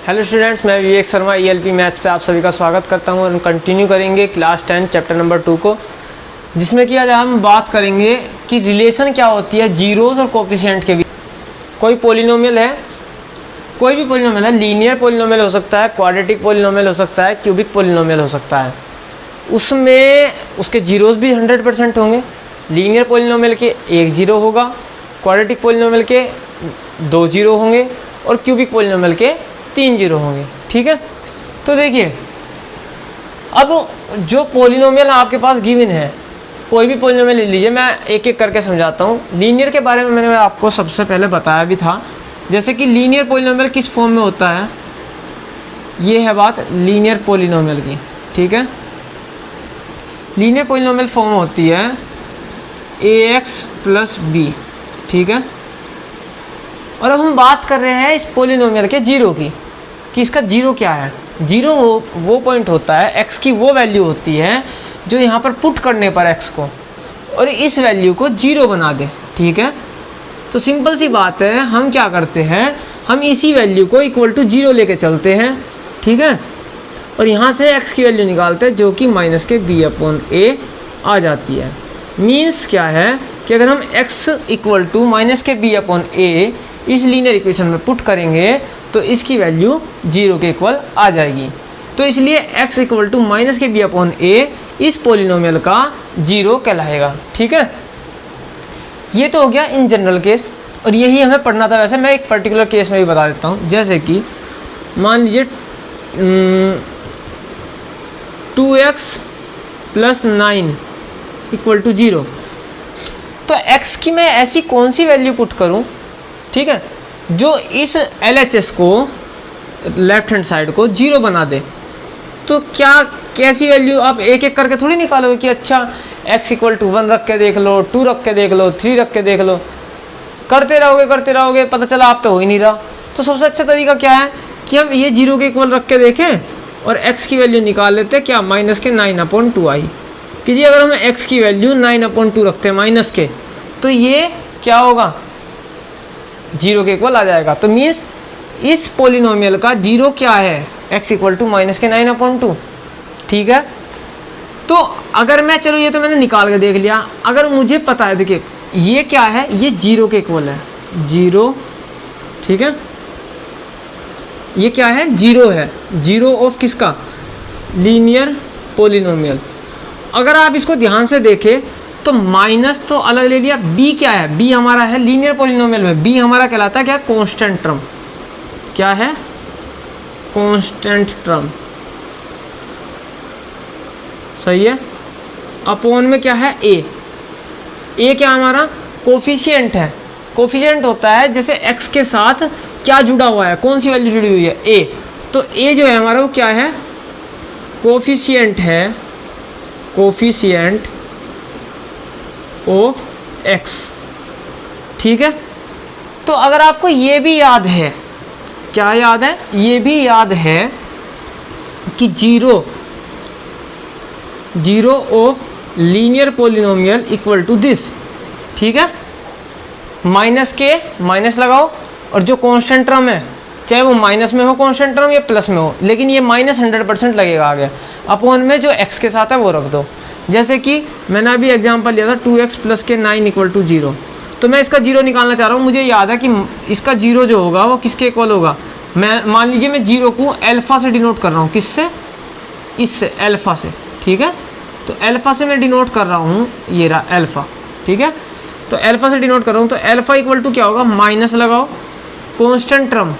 Hello students, मैं Vivek Sharma ELP maths पे आप सभी का स्वागत करता हूं और हम कंटिन्यू करेंगे क्लास 10 चैप्टर नंबर 2 को, जिसमें कि आज हम बात करेंगे कि रिलेशन क्या होती है जीरोस और कोफिशिएंट के बीच। कोई पॉलिनोमियल है, कोई भी पॉलिनोमियल है, लीनियर पॉलिनोमियल हो सकता है, क्वाड्रेटिक पॉलिनोमियल हो सकता है, क्यूबिक पॉलिनोमियल हो सकता है। उसमें उसके जीरोस भी 100% होंगे। लीनियर पॉलिनोमियल के 1 जीरो होगा, क्वाड्रेटिक पॉलिनोमियल के 2 जीरो होंगे और क्यूबिक पॉलिनोमियल के 3 जीरो होंगे। ठीक है, तो देखिए अब जो पॉलिनोमियल आपके पास गिवन है, कोई भी पॉलिनोमियल ले लीजिए। मैं एक एक करके समझाता हूँ। लीनियर के बारे में मैंने आपको सबसे पहले बताया भी था, जैसे कि लीनियर पॉलिनोमियल किस फॉर्म में होता है। ये है बात लीनियर पॉलिनोमियल की। ठीक है, लीनियर पॉलिनोमियल फॉर्म होती है ax + b। ठीक है, और अब हम बात कर रहे हैं इस पॉलिनोमियल के जीरो की, कि इसका जीरो क्या है। जीरो वो पॉइंट होता है, x की वो वैल्यू होती है जो यहाँ पर पुट करने पर x को और इस वैल्यू को जीरो बना दे। ठीक है, तो सिंपल सी बात है, हम क्या करते हैं, हम इसी वैल्यू को इक्वल टू जीरो लेके चलते हैं। ठीक है, और यहाँ से x की वैल्यू निकालते हैं जो कि -b/a आ जाती है। मीन्स क्या है कि अगर हम x इक्वल टू -b/a इस लीनियर इक्वेशन में पुट करेंगे तो इसकी वैल्यू जीरो के इक्वल आ जाएगी। तो इसलिए x इक्वल टू -b/a इस पॉलिनोमियल का जीरो कहलाएगा। ठीक है, ये तो हो गया इन जनरल केस, और यही हमें पढ़ना था। वैसे मैं एक पर्टिकुलर केस में भी बता देता हूँ, जैसे कि मान लीजिए 2x + 9 = 0। तो x की मैं ऐसी कौन सी वैल्यू पुट करूं, ठीक है, जो इस LHS को, लेफ्ट हैंड साइड को, जीरो बना दे। तो क्या कैसी वैल्यू आप एक एक करके थोड़ी निकालोगे कि अच्छा x = 1 रख के देख लो, 2 रख के देख लो, 3 रख के देख लो। करते रहोगे, पता चला आप पे हो ही नहीं रहा। तो सबसे अच्छा तरीका क्या है कि हम ये जीरो के इक्वल रख के देखें और x की वैल्यू निकाल लेते हैं, क्या -9/2 आई। कि जी अगर हम x की वैल्यू 9/2 रखते हैं माइनस के, तो ये क्या होगा, जीरो के इक्वल आ जाएगा। तो मीन्स इस पॉलिनोमियल का जीरो क्या है, x = -9/2। ठीक है, तो अगर मैं, चलो ये तो मैंने निकाल के देख लिया। अगर मुझे पता है, देखिए ये क्या है, ये जीरो के इक्वल है, जीरो। ठीक है, ये क्या है, जीरो है, जीरो ऑफ किसका, लीनियर पॉलिनोमियल। अगर आप इसको ध्यान से देखें तो माइनस तो अलग ले लिया, b क्या है, b हमारा है लीनियर पॉलिनोमियल में, b हमारा कहलाता है क्या, कांस्टेंट टर्म। क्या है, कांस्टेंट टर्म, सही है। अपॉन में क्या है, a क्या हमारा, कोफिशिएंट है। कोफिशिएंट होता है जैसे x के साथ क्या जुड़ा हुआ है, कौन सी वैल्यू जुड़ी हुई है, a। तो a जो है हमारा वो क्या है, कोफिशिएंट है, कोफिशिएंट ऑफ x। ठीक है, तो अगर आपको ये भी याद है, क्या याद है, ये भी याद है कि zero of linear polynomial equal to this. ठीक है, माइनस के माइनस लगाओ, और जो कांस्टेंट टर्म है, चाहे वो माइनस में हो कांस्टेंट टर्म या प्लस में हो, लेकिन ये -100% लगेगा आगे। अपॉन में जो x के साथ है वो रख दो। जैसे कि मैंने अभी एग्जांपल लिया था 2x + 9 = 0। तो मैं इसका जीरो निकालना चाह रहा हूँ। मुझे याद है कि इसका जीरो जो होगा वो किसके इक्वल होगा। मैं मान लीजिए मैं जीरो को अल्फा से डिनोट कर रहा हूँ, किससे, इससे, अल्फा से। ठीक है, तो अल्फा से मैं डिनोट कर रहा हूँ, ये रहा अल्फा। ठीक है, तो अल्फा से डिनोट कर रहा हूँ, तो अल्फा इक्वल टू क्या होगा, माइनस लगाओ, कांस्टेंट टर्म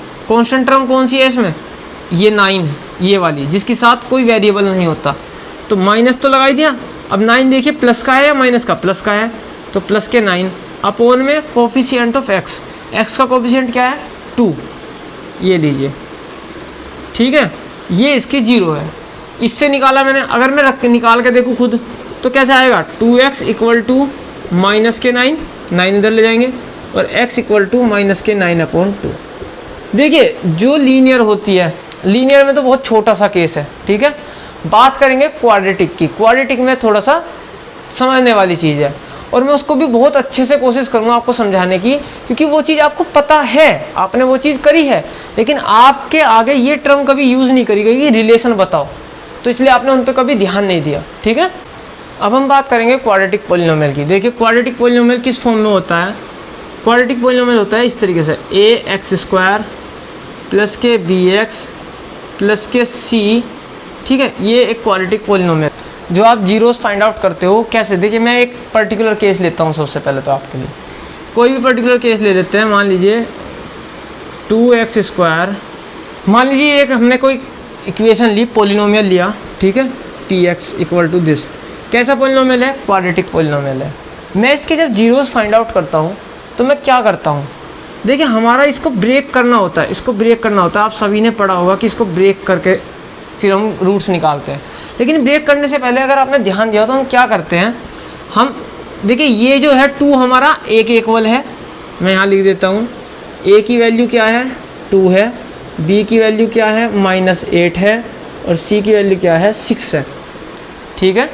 कौन सी है इसमें, ये 9, ये वाली जिसके साथ कोई वेरिएबल नहीं होता। तो माइनस तो लगा दिया। अब 9 देखिए प्लस का है या माइनस का, प्लस का है, तो प्लस के 9 अपॉन में कोफिशिएंट ऑफ x का कोफिशिएंट क्या है, 2, ये लीजिए। ठीक है, ये इसकी जीरो है। इससे निकाला मैंने, अगर मैं रख के निकाल के देखूँ खुद तो कैसे आएगा, 2x = -9 इधर ले जाएंगे, और x = -9/2। देखिए जो लीनियर होती है, लीनियर में तो बहुत छोटा सा केस है। ठीक है, बात करेंगे क्वाड्रेटिक की। क्वाड्रेटिक में थोड़ा सा समझने वाली चीज़ है। और मैं उसको भी बहुत अच्छे से कोशिश करूँगा आपको समझाने की, क्योंकि वो चीज़ आपको पता है, आपने वो चीज़ करी है, लेकिन आपके आगे ये टर्म कभी यूज़ नहीं करी गई कि रिलेशन बताओ, तो इसलिए आपने उन पर कभी ध्यान नहीं दिया। ठीक है, अब हम बात करेंगे क्वाड्रेटिक पॉलिनोमियल की। देखिए क्वाड्रेटिक पॉलिनोमियल किस फॉर्म में होता है। क्वाड्रेटिक पॉलिनोमियल होता है इस तरीके से, ax² प्लस के bx प्लस के c। ठीक है, ये एक क्वाड्रेटिक पॉलिनोमियल जो आप जीरोस फाइंड आउट करते हो कैसे। देखिए मैं एक पर्टिकुलर केस लेता हूँ सबसे पहले, तो आपके लिए कोई भी पर्टिकुलर केस ले लेते हैं। मान लीजिए 2x², मान लीजिए एक हमने कोई इक्वेशन ली, पॉलिनोमियल लिया, ठीक है, px = दिस। कैसा पॉलिनोमियल है, क्वाड्रेटिक पॉलिनोमियल है। मैं इसके जब जीरोस फाइंड आउट करता हूँ तो मैं क्या करता हूँ, देखिए हमारा इसको ब्रेक करना होता है, इसको ब्रेक करना होता है। आप सभी ने पढ़ा होगा कि इसको ब्रेक करके फिर हम रूट्स निकालते हैं। लेकिन ब्रेक करने से पहले अगर आपने ध्यान दिया तो हम क्या करते हैं, हम देखिए ये जो है 2 हमारा a के इक्वल है, मैं यहाँ लिख देता हूँ। a की वैल्यू क्या है, 2 है, b की वैल्यू क्या है, -8 है, और c की वैल्यू क्या है, 6 है। ठीक है,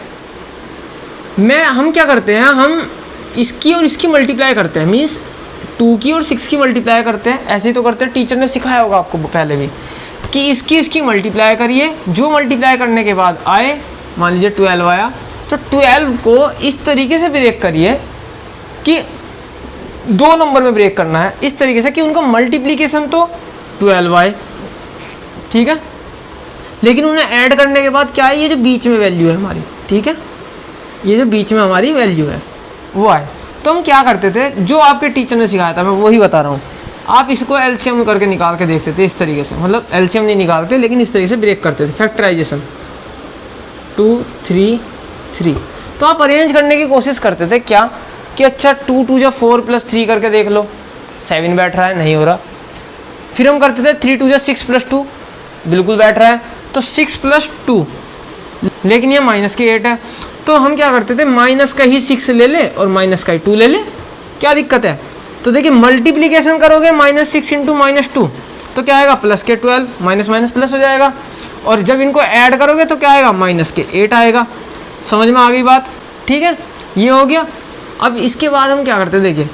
हम क्या करते हैं, हम इसकी और इसकी मल्टीप्लाई करते हैं, मीन्स 2 की और 6 की मल्टीप्लाई करते हैं। ऐसे ही तो करते हैं, टीचर ने सिखाया होगा आपको पहले भी कि इसकी मल्टीप्लाई करिए, जो मल्टीप्लाई करने के बाद आए, मान लीजिए 12 आया, तो 12 को इस तरीके से ब्रेक करिए कि 2 नंबर में ब्रेक करना है, इस तरीके से कि उनका मल्टीप्लीकेशन तो 12 आए, ठीक है, लेकिन उन्हें ऐड करने के बाद क्या है, ये जो बीच में वैल्यू है हमारी, ठीक है, ये जो बीच में हमारी वैल्यू है वो आए। तो हम क्या करते थे, जो आपके टीचर ने सिखाया था मैं वही बता रहा हूँ। आप इसको एलसीएम करके निकाल के देखते थे इस तरीके से, मतलब एलसीएम नहीं निकालते लेकिन इस तरीके से ब्रेक करते थे। फैक्टराइजेशन 2 3 3, तो आप अरेंज करने की कोशिश करते थे क्या कि अच्छा 2 2 जा 4 + 3 करके देख लो, 7 बैठ रहा है, नहीं हो रहा। फिर हम करते थे 3 2 जा 6 + 2, बिल्कुल बैठ रहा है, तो 6 + 2, लेकिन ये -8 है, तो हम क्या करते थे, माइनस का ही 6 ले ले और माइनस का ही 2 ले ले, क्या दिक्कत है। तो देखिए मल्टीप्लीकेशन करोगे -6 × -2 तो क्या आएगा, +12, माइनस माइनस प्लस हो जाएगा, और जब इनको ऐड करोगे तो क्या आएगा, -8 आएगा। समझ में आ गई बात, ठीक है, ये हो गया। अब इसके बाद हम क्या करते हैं, देखिए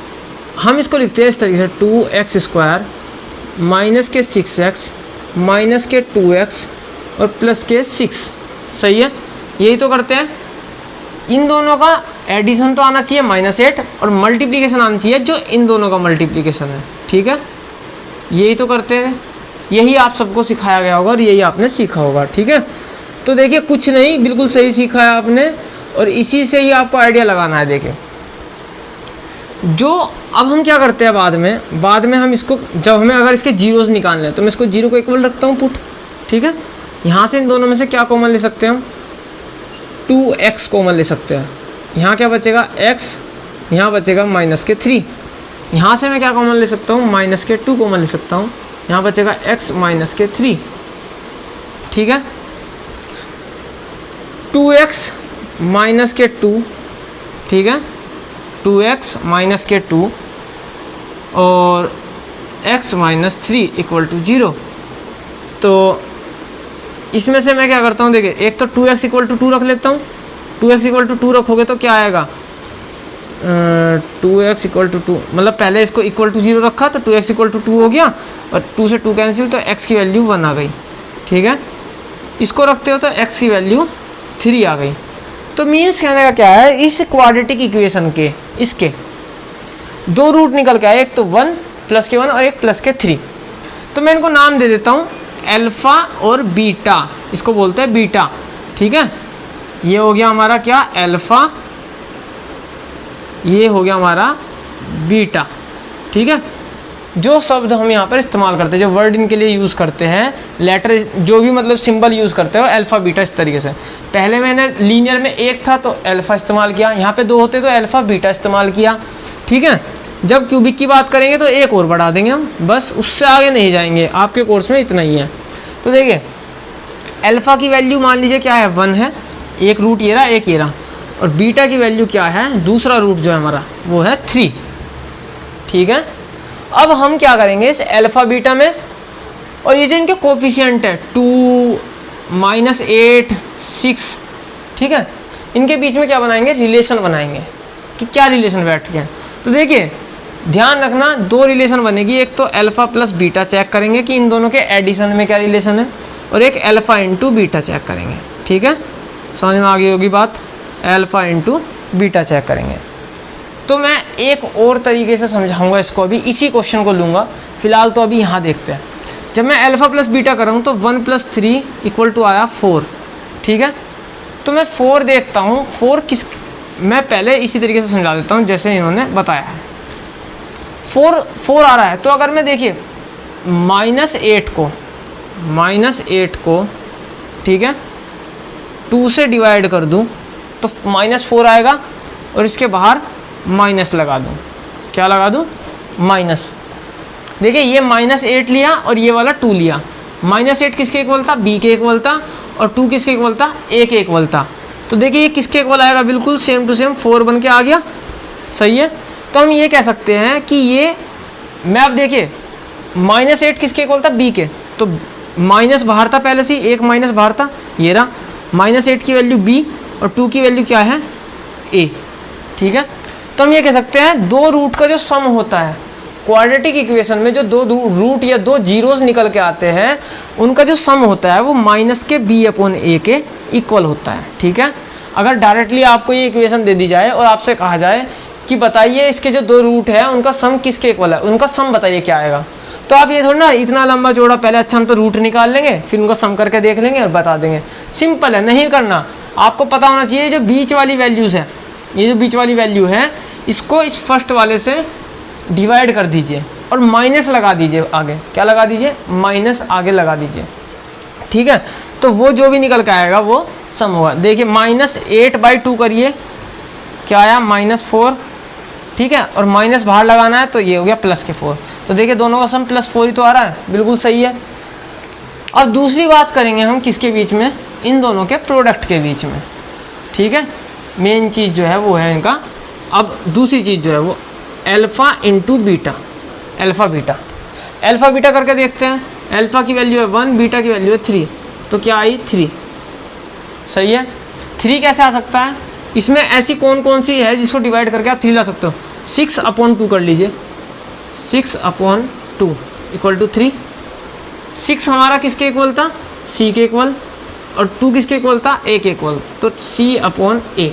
हम इसको लिखते हैं इस तरीके से, 2x² -6x -2x और +6। सही है, यही तो करते हैं। इन दोनों का एडिशन तो आना चाहिए -8 और मल्टीप्लिकेशन आना चाहिए जो इन दोनों का मल्टीप्लिकेशन है, ठीक है, यही तो करते हैं। यही आप सबको सिखाया गया होगा और यही आपने सीखा होगा, ठीक है। तो देखिए कुछ नहीं, बिल्कुल सही सीखा है आपने, और इसी से ही आपको आइडिया लगाना है। देखिए जो अब हम क्या करते हैं, बाद में हम इसको, जब हमें अगर इसके जीरोस निकालने हैं तो मैं इसको 0 को इक्वल रखता हूँ पुट, ठीक है। यहाँ से इन दोनों में से क्या कॉमन ले सकते हैं हम, 2x कॉमन ले सकते हैं। यहाँ क्या बचेगा, x, यहाँ बचेगा -3। यहाँ से मैं क्या कॉमन ले सकता हूँ, -2 कॉमन ले सकता हूँ, यहाँ बचेगा x -3, ठीक है। 2x -2, ठीक है, 2x -2 और x -3 = 0। तो इसमें से मैं क्या करता हूँ, देखिए एक तो 2x = 2 रख लेता हूँ। 2x = 2 रखोगे तो क्या आएगा, 2x = 2, मतलब पहले इसको =0 रखा तो 2x = 2 हो गया, और 2 से 2 कैंसिल, तो x की वैल्यू 1 आ गई, ठीक है। इसको रखते हो तो x की वैल्यू 3 आ गई। तो मीन्स कहने का क्या है, इस क्वाड्रेटिक इक्वेशन के इसके 2 रूट निकल के आए, एक तो 1 + 1 और एक +3। तो मैं इनको नाम दे देता हूँ अल्फा और बीटा, इसको बोलते हैं बीटा, ठीक है। ये हो गया हमारा क्या, अल्फा, ये हो गया हमारा बीटा, ठीक है। जो शब्द हम यहाँ पर इस्तेमाल करते हैं, जो वर्ड इनके लिए यूज़ करते हैं, लेटर जो भी मतलब सिंबल यूज़ करते हो, अल्फा बीटा इस तरीके से। पहले मैंने लीनियर में 1 था तो अल्फा इस्तेमाल किया, यहाँ पे 2 होते तो अल्फा बीटा इस्तेमाल किया, ठीक है। जब क्यूबिक की बात करेंगे तो 1 और बढ़ा देंगे हम, बस उससे आगे नहीं जाएंगे, आपके कोर्स में इतना ही है। तो देखिए अल्फा की वैल्यू मान लीजिए क्या है, 1 है, एक रूट ये रहा, एक ये रहा, और बीटा की वैल्यू क्या है, दूसरा रूट जो है हमारा वो है 3, ठीक है। अब हम क्या करेंगे इस अल्फा बीटा में, और ये जो इनके कोफिशिएंट है 2 -8 6, ठीक है, इनके बीच में क्या बनाएंगे, रिलेशन बनाएंगे। कि क्या रिलेशन बैठ गया। तो देखिए ध्यान रखना, दो रिलेशन बनेगी, एक तो अल्फा प्लस बीटा चेक करेंगे कि इन दोनों के एडिशन में क्या रिलेशन है, और एक अल्फा इंटू बीटा चेक करेंगे। ठीक है, समझ में आ गई होगी बात, अल्फा इंटू बीटा चेक करेंगे। तो मैं एक और तरीके से समझाऊंगा इसको, अभी इसी क्वेश्चन को लूँगा, फिलहाल तो अभी यहाँ देखते हैं। जब मैं अल्फा प्लस बीटा करूँ तो 1 + 3 = आया 4। ठीक है, तो मैं 4 देखता हूँ, 4 किस, मैं पहले इसी तरीके से समझा देता हूँ जैसे इन्होंने बताया है। 4 आ रहा है, तो अगर मैं देखिए -8 को ठीक है 2 से डिवाइड कर दूँ तो -4 आएगा, और इसके बाहर माइनस लगा दूँ, क्या लगा दूँ, माइनस। देखिए ये -8 लिया और ये वाला 2 लिया, -8 किसके इक्वल था, b के इक्वल था, और 2 किसके इक्वल था, a के इक्वल था। तो देखिए ये किसके इक्वल आएगा, बिल्कुल सेम टू सेम 4 बन के आ गया। सही है, तो हम ये कह सकते हैं कि ये, मैं अब देखिए -8 किसके इक्वल था, b के, तो माइनस बाहर था पहले से, एक माइनस बाहर था, ये रहा -8 की वैल्यू b और 2 की वैल्यू क्या है, a। ठीक है, तो हम ये कह सकते हैं दो रूट का जो सम होता है क्वाड्रेटिक इक्वेशन में, जो दो रूट या दो जीरोस निकल के आते हैं, उनका जो सम होता है वो माइनस के b/a के इक्वल होता है। ठीक है, अगर डायरेक्टली आपको ये इक्वेशन दे दी जाए और आपसे कहा जाए कि बताइए इसके जो दो रूट है उनका सम किसके इक्वल है, उनका सम बताइए क्या आएगा, तो आप ये थोड़ा ना इतना लंबा चौड़ा, पहले अच्छा हम तो रूट निकाल लेंगे, फिर उनका सम करके देख लेंगे और बता देंगे। सिंपल है, नहीं करना, आपको पता होना चाहिए जो बीच वाली वैल्यूज़ है, ये जो बीच वाली वैल्यू है इसको इस फर्स्ट वाले से डिवाइड कर दीजिए और माइनस लगा दीजिए आगे, क्या लगा दीजिए, माइनस आगे लगा दीजिए। ठीक है, तो वो जो भी निकल के आएगा वो सम होगा। देखिए -8/2 करिए, क्या आया, -4। ठीक है, और माइनस बाहर लगाना है तो ये हो गया +4। तो देखिए दोनों का सम +4 ही तो आ रहा है, बिल्कुल सही है। अब दूसरी बात करेंगे हम किसके बीच में, इन दोनों के प्रोडक्ट के बीच में। ठीक है, मेन चीज़ जो है वो है इनका। अब दूसरी चीज़ जो है वो alpha into beta, alpha beta करके देखते हैं। अल्फ़ा की वैल्यू है 1, बीटा की वैल्यू है 3, तो क्या आई, 3। सही है, 3 कैसे आ सकता है, इसमें ऐसी कौन कौन सी है जिसको डिवाइड करके आप 3 ला सकते हो। 6/2 कर लीजिए, 6/2 = 3। 6 हमारा किसके इक्वल था, c के इक्वल, और 2 किसके इक्वल था, a के इक्वल, तो c/a।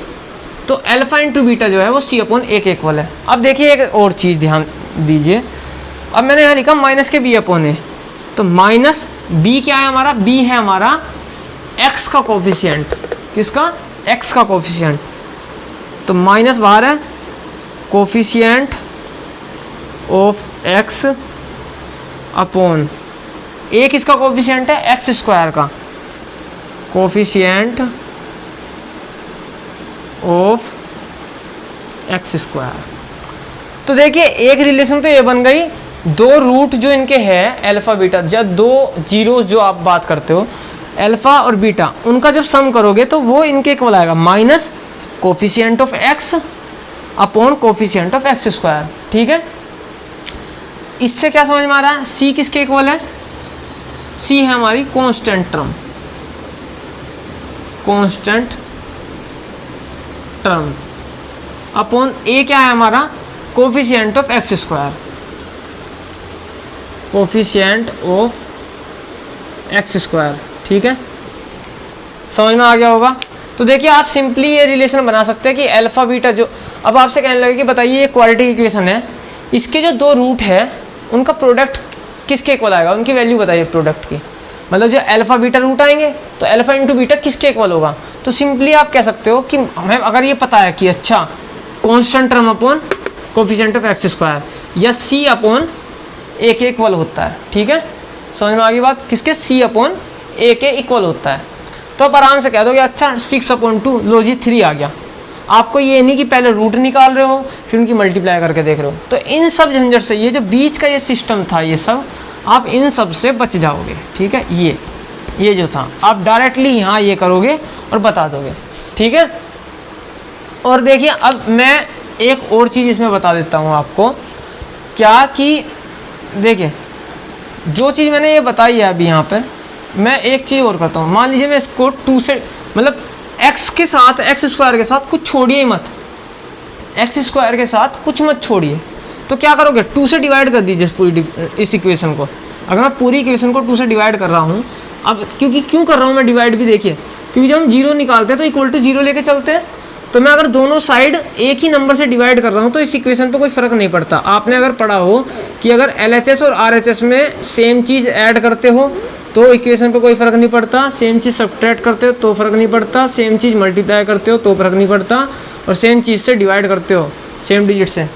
तो अल्फ़ा इंटू बीटा जो है वो c/a के इक्वल है। अब देखिए एक और चीज़ ध्यान दीजिए, अब मैंने यहाँ लिखा माइनस के b/a, तो माइनस b क्या है हमारा, b है हमारा x का कोफिशिएंट, किसका, x का कोफिशिएंट, तो माइनस बाहर है, coefficient of x upon a किसका कोफिशिएंट है, x² का, कोफिशिएंट ऑफ x²। तो देखिए एक रिलेशन तो ये बन गई, दो रूट जो इनके हैं अल्फा बीटा, जब दो जीरोस जो आप बात करते हो अल्फा और बीटा, उनका जब सम करोगे तो वो इनके इक्वल आएगा, minus coefficient of x upon coefficient of x²। ठीक है, इससे क्या समझ में आ रहा है, c किसके इक्वल है, c है हमारी constant term, constant term, upon a क्या है हमारा, coefficient of x², coefficient of x²। ठीक है, समझ में आ गया होगा। तो देखिए आप सिंपली ये रिलेशन बना सकते हैं कि अल्फा बीटा जो, अब आपसे कहने लगे कि बताइए ये क्वाड्रेटिक इक्वेशन है, इसके जो दो रूट है उनका प्रोडक्ट किसके इक्वल आएगा, उनकी वैल्यू बताइए प्रोडक्ट की, मतलब जो अल्फा बीटा रूट आएंगे तो अल्फा इंटू बीटा किसके इक्वल होगा। तो सिंपली आप कह सकते हो कि हमें अगर ये पता है कि अच्छा constant term upon coefficient of x² या c/a के इक्वल होता है। ठीक है, समझ में आ गई बात, किसके, c/a के इक्वल होता है, तो आप आराम से कह दोगे अच्छा 6/2, लो जी 3 आ गया। आपको ये नहीं कि पहले रूट निकाल रहे हो फिर उनकी मल्टीप्लाई करके देख रहे हो, तो इन सब झंझट से, ये जो बीच का ये सिस्टम था, ये सब आप इन सब से बच जाओगे। ठीक है, ये जो था आप डायरेक्टली यहाँ ये करोगे और बता दोगे। ठीक है, और देखिए अब मैं एक और चीज़ इसमें बता देता हूँ आपको, क्या कि देखिए जो चीज़ मैंने ये बताई है अभी यहाँ पर, मैं एक चीज़ और करता हूँ। मान लीजिए मैं इसको 2 से, मतलब x के साथ, x² के साथ कुछ छोड़िए ही मत, एक्स स्क्वायर के साथ कुछ मत छोड़िए। तो क्या करोगे, 2 से डिवाइड कर दीजिए पूरी इस इक्वेशन को। अगर मैं पूरी इक्वेशन को 2 से डिवाइड कर रहा हूँ, अब क्योंकि क्यों कर रहा हूँ मैं डिवाइड भी देखिए, क्योंकि जब हम 0 निकालते हैं तो इक्वल टू 0 लेके चलते हैं। तो मैं अगर दोनों साइड एक ही नंबर से डिवाइड कर रहा हूँ तो इस इक्वेशन पे कोई फ़र्क नहीं पड़ता। आपने अगर पढ़ा हो कि अगर LHS और RHS में सेम चीज़ ऐड करते हो तो इक्वेशन पे कोई फ़र्क नहीं पड़ता, सेम चीज़ सब्ट्रैक्ट करते हो तो फ़र्क नहीं पड़ता, सेम चीज़ मल्टीप्लाई करते हो तो फ़र्क नहीं पड़ता, और सेम चीज़ से डिवाइड करते हो सेम डिजिट से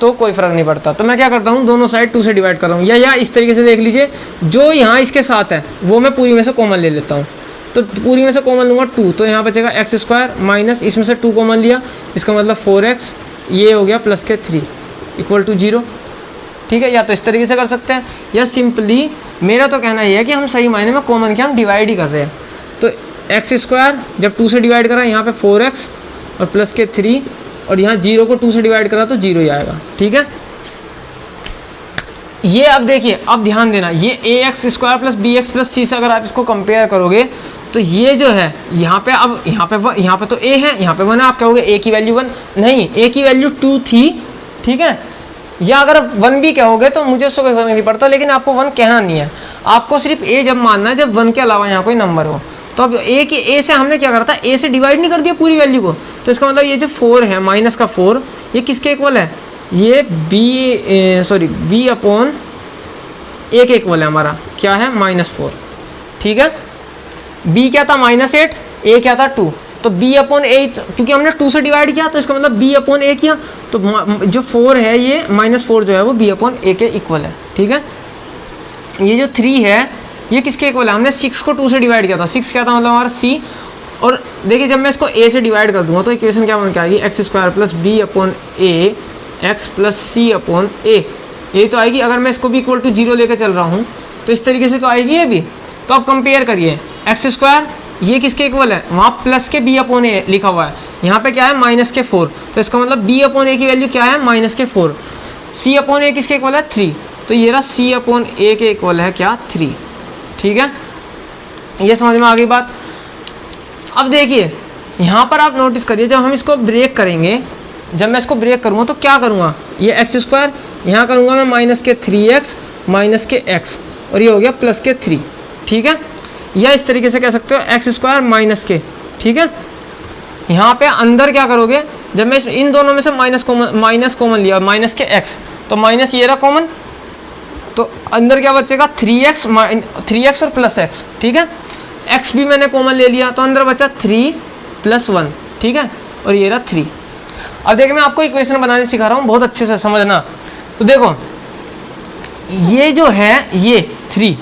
तो कोई फ़र्क नहीं पड़ता। तो मैं क्या करता हूँ, दोनों साइड 2 से डिवाइड कर रहा हूँ, या इस तरीके से देख लीजिए, जो यहाँ इसके साथ है वो मैं पूरी में से कॉमन ले लेता हूँ। तो पूरी में से कॉमन लूँगा 2, तो यहाँ बचेगा एक्स स्क्वायर माइनस इसमें से 2 कॉमन लिया, इसका मतलब 4x, ये हो गया प्लस के 3 इक्वल टू 0। ठीक है, या तो इस तरीके से कर सकते हैं, या सिंपली मेरा तो कहना ये है कि हम सही मायने में कॉमन क्या हम डिवाइड ही कर रहे हैं। तो एक्स स्क्वायर जब 2 से डिवाइड करा यहाँ पे 4x और प्लस के 3, और यहाँ 0 को 2 से डिवाइड करा तो 0 ही आएगा। ठीक है, ये अब देखिए, अब ध्यान देना, ये ax square plus bx plus c से अगर आप इसको कंपेयर करोगे तो ये जो है यहाँ पे, अब यहाँ पे तो a है, यहाँ पे 1 है, आप कहोगे a की वैल्यू 1, नहीं, a की वैल्यू 2 थी। ठीक है, या अगर 1 भी कहोगे तो मुझे उससे कोई फर्क नहीं पड़ता, लेकिन आपको 1 कहना नहीं है, आपको सिर्फ a जब मानना है जब 1 के अलावा यहाँ कोई नंबर हो। तो अब a से हमने क्या करा था, a से डिवाइड नहीं कर दिया पूरी वैल्यू को, तो इसका मतलब ये जो 4 है माइनस का 4, ये किसके इक्वल है, ये b अपॉन a के इक्वल है हमारा, क्या है -4। ठीक है, b क्या था -8, a क्या था 2, तो b अपॉन a, क्योंकि हमने 2 से डिवाइड किया तो इसका मतलब b अपॉन a किया, तो जो 4 है ये -4 जो है वो b अपॉन a के इक्वल है। ठीक है, ये जो 3 है ये किसके इक्वल है, हमने 6 को 2 से डिवाइड किया था, 6 क्या था मतलब हमारा c, और देखिए जब मैं इसको a से डिवाइड कर दूंगा तो इक्वेशन क्या बन के आएगी, x square plus b upon a x plus c upon a, यही तो आएगी। अगर मैं इसको भी इक्वल टू 0 लेकर चल रहा हूँ तो इस तरीके से तो आएगी ये भी। तो आप कंपेयर करिए, एक्स स्क्वायर ये किसके इक्वल है, वहाँ प्लस के b अपॉन a लिखा हुआ है, यहाँ पे क्या है माइनस के 4, तो इसका मतलब b अपॉन a की वैल्यू क्या है माइनस के 4, c अपॉन a किसके इक्वल है 3, तो ये रहा c अपॉन a के इक्वल है क्या 3। ठीक है, ये समझ में आ गई बात। अब देखिए यहाँ पर आप नोटिस करिए, जब हम इसको ब्रेक करेंगे, जब मैं इसको ब्रेक करूँगा तो क्या करूँगा, ये एक्स स्क्वायर यहाँ करूँगा मैं माइनस के 3x माइनस के x, और ये हो गया प्लस के 3। ठीक है, या इस तरीके से कह सकते हो एक्स स्क्वायर माइनस के। ठीक है, यहाँ पे अंदर क्या करोगे, जब मैं इन दोनों में से माइनस कॉमन लिया, माइनस के x, तो माइनस ये रहा कॉमन, तो अंदर क्या बचेगा 3x और प्लस x। ठीक है, x भी मैंने कॉमन ले लिया तो अंदर बचा 3 + 1। ठीक है, और ये रहा 3। अब देखिए मैं आपको इक्वेशन बनाने सिखा रहा हूँ, बहुत अच्छे से समझना। तो देखो ये जो है ये 3,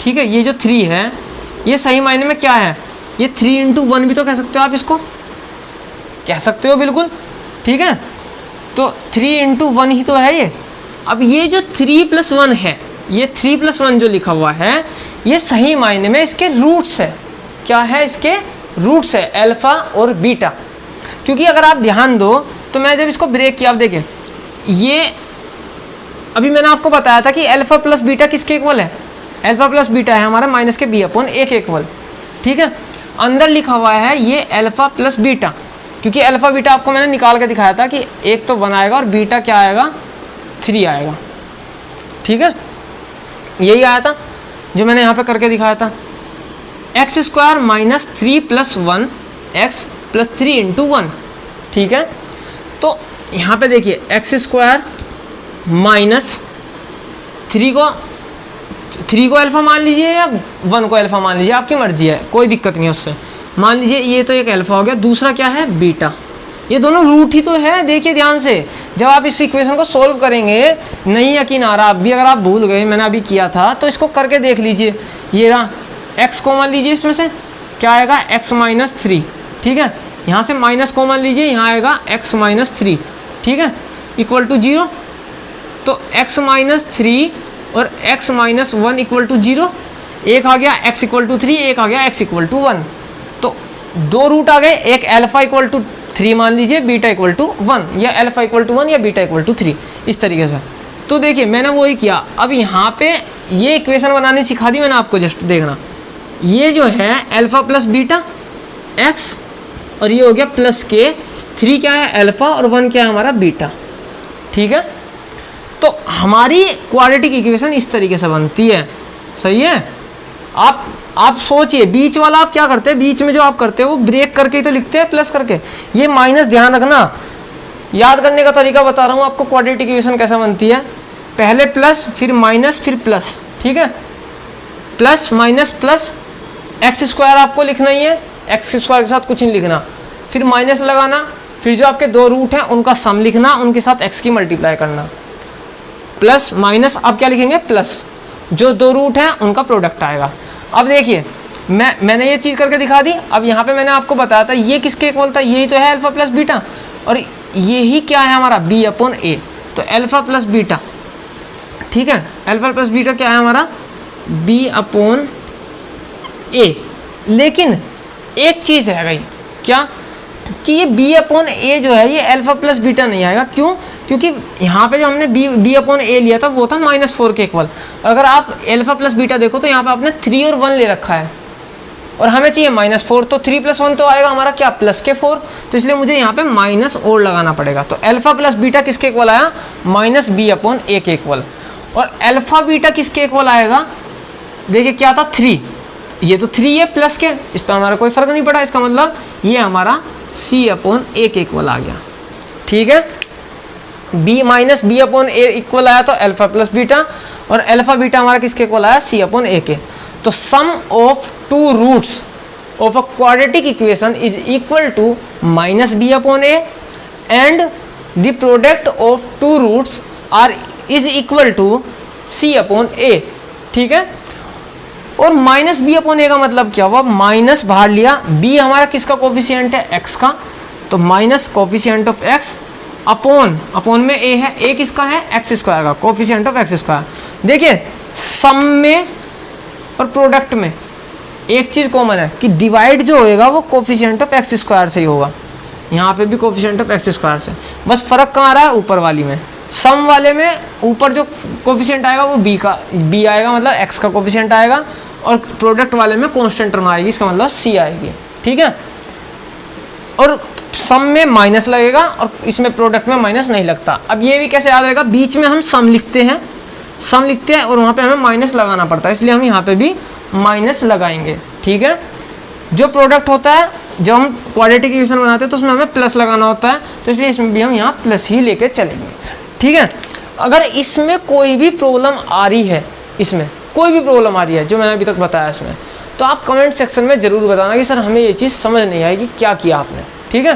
ठीक है, ये जो 3 है ये सही मायने में क्या है, ये 3 × 1 भी तो कह सकते हो आप, इसको कह सकते हो बिल्कुल। ठीक है, तो 3 × 1 ही तो है ये। अब ये जो 3 + 1 है, ये 3 + 1 जो लिखा हुआ है ये सही मायने में इसके रूट्स है। क्या है, इसके रूट्स है अल्फा और बीटा। क्योंकि अगर आप ध्यान दो तो मैं जब इसको ब्रेक किया, आप देखिए ये अभी मैंने आपको बताया था कि अल्फा प्लस बीटा किसके इक्वल है, अल्फा प्लस बीटा है हमारा माइनस के b अपॉन a के इक्वल। ठीक है, अंदर लिखा हुआ है ये अल्फा प्लस बीटा, क्योंकि अल्फा बीटा आपको मैंने निकाल के दिखाया था कि एक तो 1 आएगा और बीटा क्या आएगा 3 आएगा। ठीक है, यही आया था जो मैंने यहाँ पे करके दिखाया था, x square minus 3 + 1 x plus 3 × 1। ठीक है, तो यहाँ पे देखिए एक्स स्क्वायर माइनस 3 को अल्फा मान लीजिए या 1 को अल्फा मान लीजिए, आपकी मर्जी है, कोई दिक्कत नहीं है उससे। मान लीजिए ये तो एक अल्फा हो गया, दूसरा क्या है बीटा, ये दोनों रूट ही तो है। देखिए ध्यान से, जब आप इस इक्वेशन को सोल्व करेंगे, नहीं यकीन आ रहा आप भी, अगर आप भूल गए, मैंने अभी किया था, तो इसको करके देख लीजिए। ये रहा x कॉमन लीजिए, इसमें से क्या आएगा x - 3। ठीक है, यहाँ से माइनस कॉमन लीजिए, यहाँ आएगा x - 3। ठीक है, इक्वल टू 0। तो x - 3 और x - 1 इक्वल टू 0। एक आ गया x = 3, एक आ गया x = 1। तो 2 रूट आ गए, एक अल्फा = 3 मान लीजिए, बीटा = 1, या अल्फा = 1 या बीटा = 3, इस तरीके से। तो देखिए मैंने वही किया। अब यहाँ पे ये इक्वेशन बनानी सिखा दी मैंने आपको, जस्ट देखना, ये जो है अल्फा प्लस बीटा x और ये हो गया प्लस के, 3 क्या है अल्फा और 1 क्या है हमारा बीटा। ठीक है, तो हमारी क्वाड्रेटिक इक्वेशन इस तरीके से बनती है। सही है, आप सोचिए बीच वाला आप क्या करते हैं, बीच में जो आप करते हैं वो ब्रेक करके ही तो लिखते हैं प्लस करके। ये माइनस ध्यान रखना, याद करने का तरीका बता रहा हूँ आपको क्वाड्रेटिक इक्वेशन कैसा बनती है। पहले प्लस फिर माइनस फिर प्लस। ठीक है, plus minus plus, x square आपको लिखना ही है, एक्स स्क्वायर के साथ कुछ नहीं लिखना, फिर माइनस लगाना, फिर जो आपके दो रूट हैं उनका सम लिखना, उनके साथ एक्स की मल्टीप्लाई करना, प्लस माइनस आप क्या लिखेंगे प्लस, जो दो रूट हैं उनका प्रोडक्ट आएगा। अब देखिए मैंने ये चीज़ करके दिखा दी। अब यहाँ पे मैंने आपको बताया था ये किसके इक्वल था, यही तो है अल्फा प्लस बीटा, और यही क्या है हमारा बी अपॉन ए, तो अल्फा प्लस बीटा। ठीक है, अल्फा प्लस बीटा क्या है हमारा बी अपॉन ए। लेकिन एक चीज़ रह गई, क्या कि ये बी अपॉन ए जो है ये अल्फा प्लस बीटा नहीं आएगा। क्यों? क्योंकि यहाँ पे जो हमने बी अपॉन ए लिया था वो था -4 के इक्वल। अगर आप अल्फा प्लस बीटा देखो तो यहाँ पे आपने 3 और 1 ले रखा है और हमें चाहिए -4, तो 3 + 1 तो आएगा हमारा क्या प्लस के 4, तो इसलिए मुझे यहाँ पे माइनस और लगाना पड़ेगा। तो अल्फा प्लस बीटा किसके इक्वल आया, -b अपॉन ए के इक्वल। और अल्फा बीटा किसके इक्वल आएगा, देखिए क्या था 3, ये तो 3 है प्लस के, इस पर हमारा कोई फर्क नहीं पड़ा, इसका मतलब ये हमारा c अपॉन ए के इक्वल आ गया। ठीक है, b अपॉन ए इक्वल आया तो अल्फा प्लस बीटा, और अल्फा बीटा हमारा किसके इक्वल आया c अपॉन ए के। तो sum of two roots of a quadratic equation is equal to -b upon a and the product of two roots are is equal to c upon a. ठीक है, और -b upon ए का मतलब क्या हुआ, minus बाहर लिया, b हमारा किसका कोफिशिएंट है x का, तो minus coefficient of x upon में a है, a किसका है एक्स स्क्वायर का, कोफिशिएंट ऑफ एक्स स्क्वायर। देखिए सम में और प्रोडक्ट में एक चीज कॉमन है कि डिवाइड जो होएगा वो कोफिशिएंट ऑफ एक्स स्क्वायर से ही होगा, यहाँ पे भी कोफिशिएंट ऑफ एक्स स्क्वायर से, बस फर्क कहाँ आ रहा है ऊपर वाली में। सम वाले में ऊपर जो कोफिशिएंट आएगा वो b आएगा, मतलब x का कोफिशिएंट आएगा, और प्रोडक्ट वाले में कांस्टेंट टर्म आएगी, इसका मतलब c आएगी। ठीक है, और सम में माइनस लगेगा और इसमें प्रोडक्ट में माइनस नहीं लगता। अब ये भी कैसे याद रहेगा, बीच में हम सम लिखते हैं और वहाँ पे हमें माइनस लगाना पड़ता है, इसलिए हम यहाँ पे भी माइनस लगाएंगे। ठीक है, जो प्रोडक्ट होता है जब हम क्वाड्रेटिक इक्वेशन बनाते हैं तो उसमें हमें प्लस लगाना होता है, तो इसलिए इसमें भी हम यहाँ प्लस ही लेके चलेंगे। ठीक है, अगर इसमें कोई भी प्रॉब्लम आ रही है, इसमें कोई भी प्रॉब्लम आ रही है जो मैंने अभी तक बताया इसमें, तो आप कमेंट सेक्शन में ज़रूर बताना कि सर हमें ये चीज़ समझ नहीं आएगी, क्या किया आपने। ठीक है,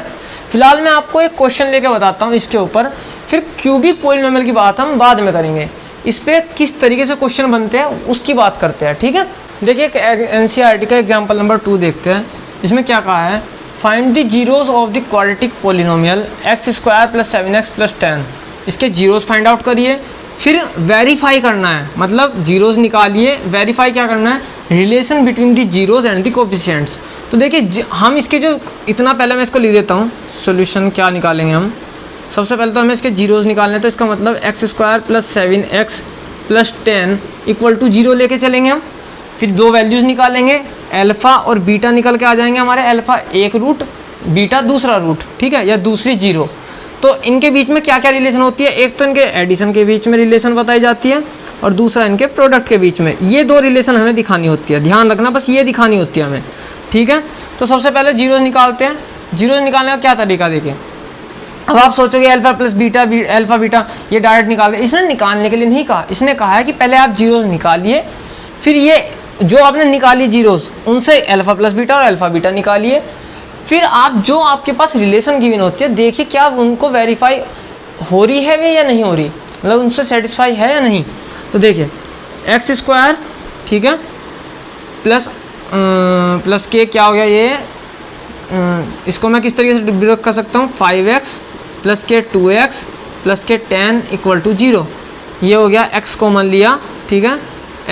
फिलहाल मैं आपको एक क्वेश्चन लेके बताता हूँ इसके ऊपर, फिर क्यूबिक पॉलिनोमियल की बात हम बाद में करेंगे, इस पर किस तरीके से क्वेश्चन बनते हैं उसकी बात करते हैं। ठीक है, देखिए एनसीईआरटी का एग्जाम्पल नंबर 2 देखते हैं, इसमें क्या कहा है, find the zeros of the quadratic polynomial x² + 7x + 10। इसके जीरोज फाइंड आउट करिए, फिर वेरीफाई करना है, मतलब जीरोज निकालिए, वेरीफाई क्या करना है, relation between the zeros and the coefficients. तो देखिए हम इसके जो इतना पहले मैं इसको लिख देता हूँ, सॉल्यूशन क्या निकालेंगे हम, सबसे पहले तो हमें इसके जीरोज निकालने हैं, तो इसका मतलब x² + 7x + 10 = 0 लेके चलेंगे हम। फिर दो वैल्यूज़ निकालेंगे, अल्फ़ा और बीटा निकल के आ जाएंगे हमारे, अल्फ़ा एक रूट बीटा दूसरा रूट, ठीक है, या दूसरी जीरो। तो इनके बीच में क्या क्या रिलेशन होती है, एक तो इनके एडिशन के बीच में रिलेशन बताई जाती है और दूसरा इनके प्रोडक्ट के बीच में। ये दो रिलेशन हमें दिखानी होती है, ध्यान रखना, बस ये दिखानी होती है हमें। ठीक है, तो सबसे पहले जीरोज निकालते हैं। जीरोज निकालने का क्या तरीका देखिए, अब आप सोचोगे alpha plus beta alpha beta ये डायरेक्ट निकाल दे, इसने निकालने के लिए नहीं कहा, इसने कहा है कि पहले आप जीरोज निकालिए, फिर ये जो आपने निकाली जीरोज उनसे अल्फा प्लस बीटा और अल्फा बीटा निकालिए, फिर आप जो आपके पास रिलेशन गिवन होती है देखिए क्या उनको वेरीफाई हो रही है वे या नहीं हो रही, मतलब उनसे सेटिस्फाई है या नहीं। तो देखिए x², ठीक है, प्लस के क्या हो गया ये, इसको मैं किस तरीके से डिवाइड कर सकता हूँ, 5x + के 2x + के 10 = 0। ये हो गया, x कॉमन लिया, ठीक है,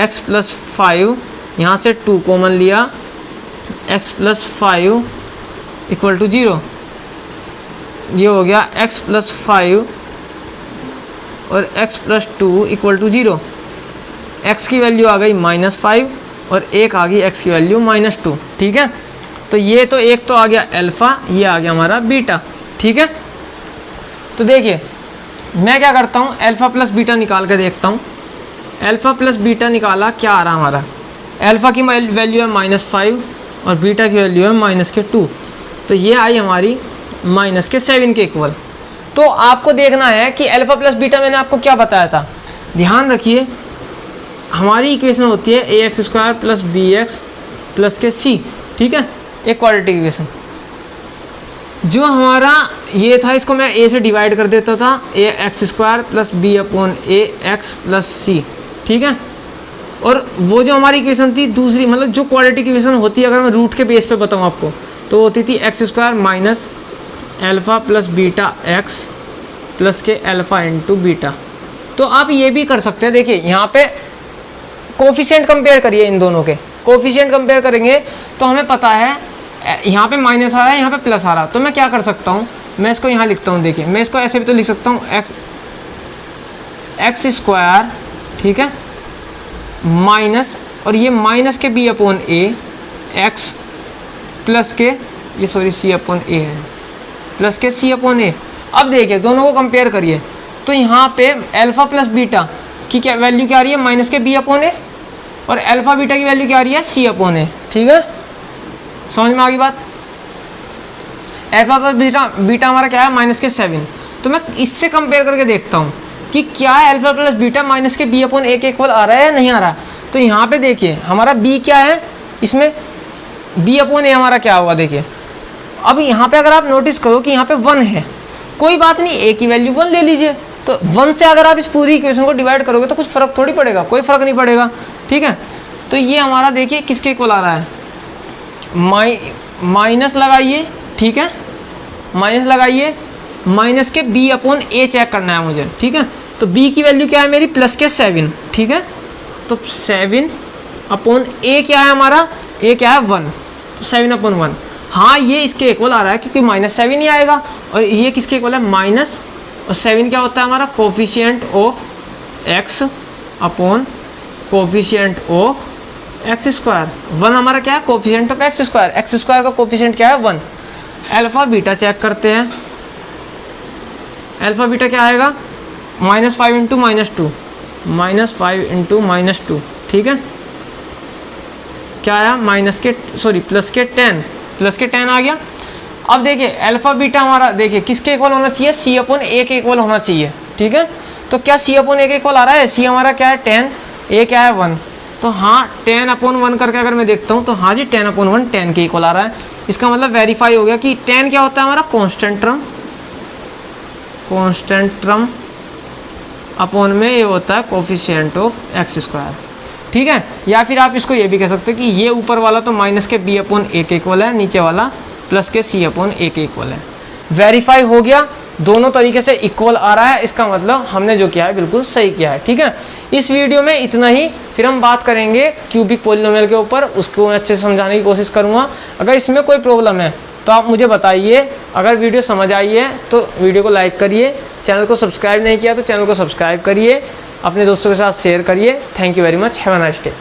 x + 5, यहाँ से 2 कॉमन लिया, x + 5 = 0। ये हो गया x + 5 और x + 2 = 0। x की वैल्यू आ गई -5 और एक आ गई x की वैल्यू -2। ठीक है, तो ये तो एक तो आ गया अल्फ़ा, ये आ गया हमारा बीटा, ठीक है। तो देखिए मैं क्या करता हूँ, अल्फ़ा प्लस बीटा निकाल के देखता हूँ। अल्फ़ा प्लस बीटा निकाला, क्या आ रहा हमारा, अल्फ़ा की वैल्यू है -5 और बीटा की वैल्यू है -2, तो ये आई हमारी -7 के इक्वल। तो आपको देखना है कि अल्फ़ा प्लस बीटा मैंने आपको क्या बताया था, ध्यान रखिए हमारी इक्वेशन होती है ax² + bx + c, ठीक है, एक क्वाड्रेटिक इक्वेशन। जो हमारा ये था इसको मैं a से डिवाइड कर देता था, ax² + b/ax + c, ठीक है। और वो जो हमारी इक्वेशन थी दूसरी, मतलब जो क्वाड्रेटिक इक्वेशन होती है, अगर मैं रूट के बेस पे बताऊँ आपको, तो होती थी x² - alpha + beta x plus के अल्फ़ा × बीटा। तो आप ये भी कर सकते हैं, देखिए यहाँ पे कोफिशिएंट कंपेयर करिए, इन दोनों के कोफिशिएंट कंपेयर करेंगे तो हमें पता है यहाँ पे माइनस आ रहा है, यहाँ पे प्लस आ रहा है। तो मैं क्या कर सकता हूँ, मैं इसको यहाँ लिखता हूँ, देखिए मैं इसको ऐसे भी तो लिख सकता हूँ, x², ठीक है, माइनस, और ये माइनस के b/a x प्लस के ये सॉरी c/a है, प्लस के c/a। अब देखिए दोनों को कंपेयर करिए, तो यहाँ पे अल्फ़ा प्लस बीटा की क्या वैल्यू क्या आ रही है, माइनस के b/a, और अल्फ़ा बीटा की वैल्यू क्या आ रही है, c/a, ठीक है। समझ में आ गई बात। अल्फ़ा प्लस बीटा हमारा क्या है, -7। तो मैं इससे कंपेयर करके देखता हूँ कि क्या अल्फ़ा प्लस बीटा माइनस के b/a के इक्वल आ रहा है या नहीं आ रहा। तो यहाँ पे देखिए हमारा b क्या है, इसमें b/a हमारा क्या होगा, देखिए अब यहाँ पे अगर आप नोटिस करो कि यहाँ पे 1 है, कोई बात नहीं, a की वैल्यू 1 ले लीजिए। तो 1 से अगर आप इस पूरी इक्वेशन को डिवाइड करोगे तो कुछ फ़र्क थोड़ी पड़ेगा, कोई फ़र्क नहीं पड़ेगा, ठीक है। तो ये हमारा देखिए किसके इक्वल आ रहा है, माइनस लगाइए, ठीक है, माइनस लगाइए, माइनस के b/a चेक करना है मुझे, ठीक है। तो b की वैल्यू क्या है मेरी, +7, ठीक है। तो 7/a क्या है हमारा, a क्या है 1, तो 7/1, हाँ ये इसके इक्वल आ रहा है क्योंकि -7 ही आएगा, और ये किसके इक्वल है, माइनस, और 7 क्या होता है हमारा, coefficient of x upon coefficient of x²। 1 हमारा क्या है, कोफिशिएंट ऑफ x², x² का कोफिशिएंट क्या है 1। अल्फ़ा बीटा चेक करते हैं, अल्फ़ा बीटा क्या आएगा, -5 × -2, -5 × -2, ठीक है। क्या आया, प्लस के 10 आ गया। अब देखिए अल्फ़ा बीटा हमारा देखिए किसके इक्वल होना चाहिए, c/a के इक्वल होना चाहिए, ठीक है। तो क्या c/a के इक्वल आ रहा है, c हमारा क्या है 10, a क्या है 1, तो हाँ 10/1 करके अगर मैं देखता हूँ तो हाँ जी 10/1 10 के इक्वल आ रहा है। इसका मतलब वेरीफाई हो गया कि 10 क्या होता है हमारा, कांस्टेंट टर्म अपॉन में ये होता है कोफिशिएंट ऑफ x², ठीक है। या फिर आप इसको ये भी कह सकते हो कि ये ऊपर वाला तो माइनस के b/a के इक्वल है, नीचे वाला प्लस के c/a के इक्वल है। वेरीफाई हो गया, दोनों तरीके से इक्वल आ रहा है, इसका मतलब हमने जो किया है बिल्कुल सही किया है, ठीक है। इस वीडियो में इतना ही, फिर हम बात करेंगे क्यूबिक पॉलिनोमियल के ऊपर, उसको मैं अच्छे से समझाने की कोशिश करूँगा। अगर इसमें कोई प्रॉब्लम है तो आप मुझे बताइए। अगर वीडियो समझ आई है तो वीडियो को लाइक करिए, चैनल को सब्सक्राइब नहीं किया तो चैनल को सब्सक्राइब करिए, अपने दोस्तों के साथ शेयर करिए। Thank you very much, have a nice day.